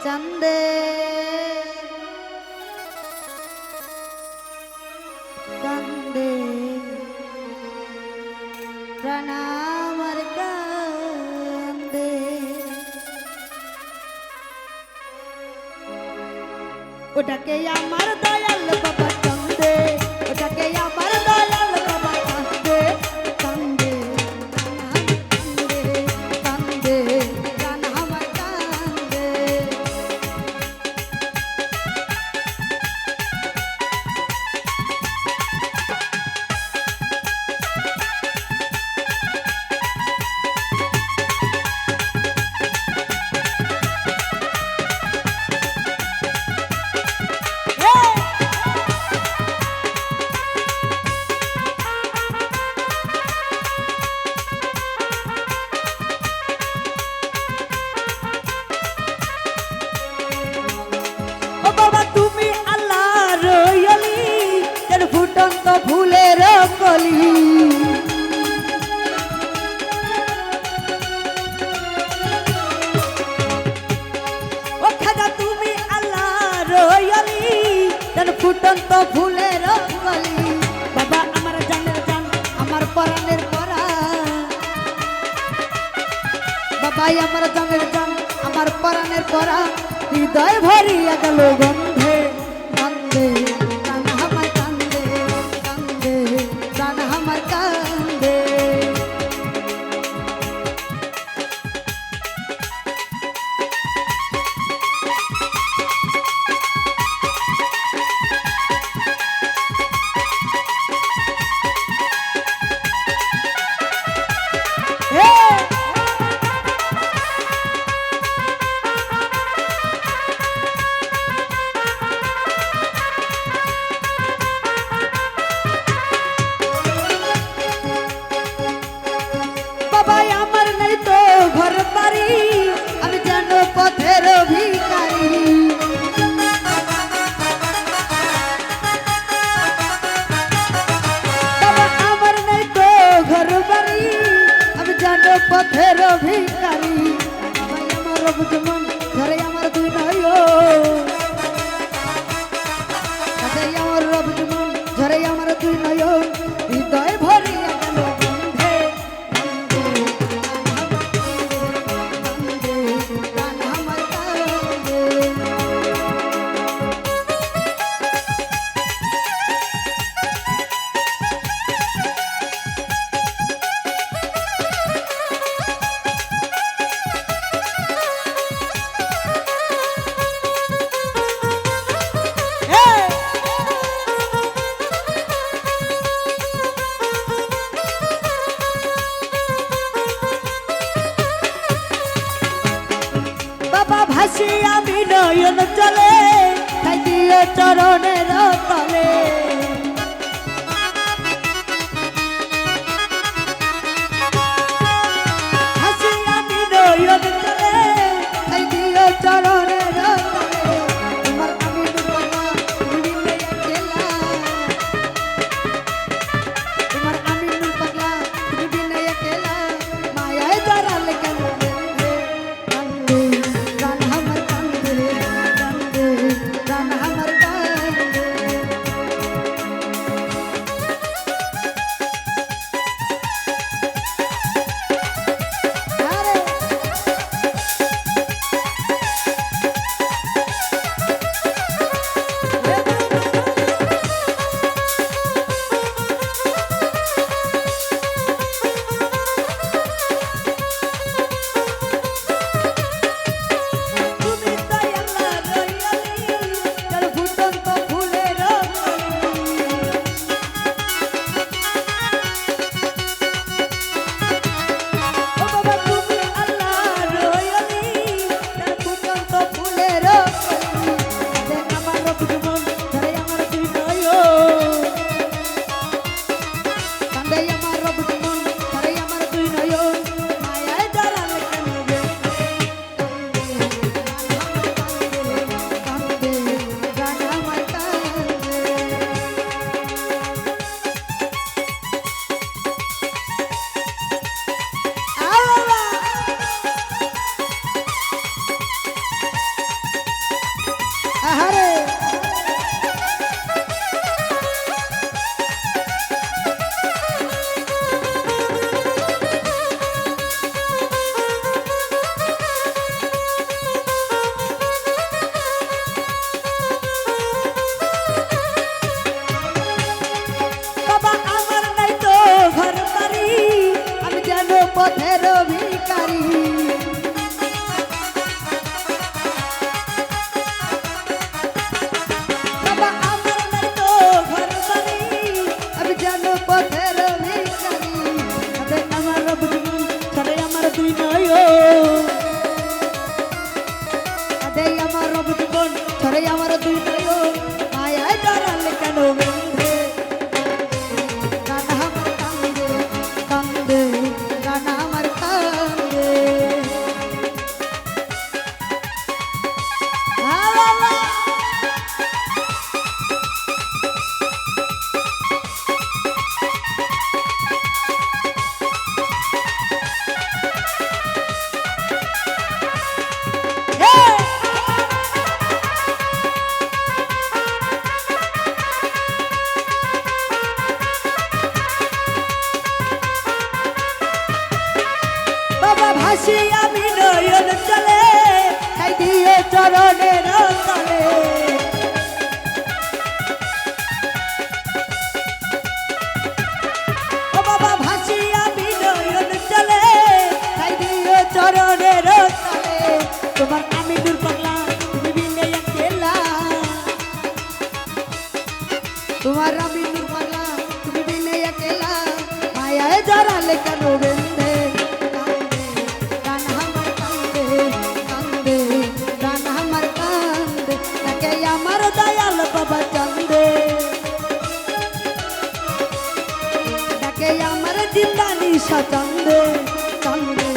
চান্দে কান্দে প্রাণ আমার কান্দে ওটাকে আমার দয়াল বাবা কান্দে ওটাকে আমার দয়াল বাবা কান্দে কান্দে কান্দে প্রাণ আমার কান্দে ফুটন্ত ফুলের কলি ও খাজা তুমি আল্লাহ রয়ালি যেন ফুটন্ত ফুলের কলি বাবা আমার জানের জান আমার পরাণের পরা বাবাই আমার জানের জান আমার পরাণের পরা হৃদয় ভরিয়া গেল গন্ধে গন্ধে আমি যেন পথের ভিখারি আমার নেই তো ঘর বাড়ি আমি যেন পথের ভিখারি আমার বুঝমন ঘরে আমার দুই নয় আমার বুঝমন ঘরে আমার দুই নয় হৃদয় ভরিয়া গেল ভাসি আমি নয়ন চলে তাই দিয়ে চরণের তলে ভাসি আমি নয়ন চলে তাই দিয়ে চরণের তলে তোমার আমি ডুবনা ডুবিলে একলা তোমার আমি ডুবনা ডুবিলে একলা মায়ায় জড়ালে কেন চরণের তলে ও বাবা ভাসিয়া বিনয়ন চলে তাই দিও চরণের তলে তোমার আমি দূর পাগলা তুমি বিনে একলা তোমার আমি দূর পাগলা তুমি বিনে একলা মায়ায় জড়ালে কেন বেঁধে কান আমার কান্দে কান্দে কান আমার কান্দে তাকে আমার দয়াল বাবা চান্দে তাকে আমার জিন্দানি সাচন্দে চান্দে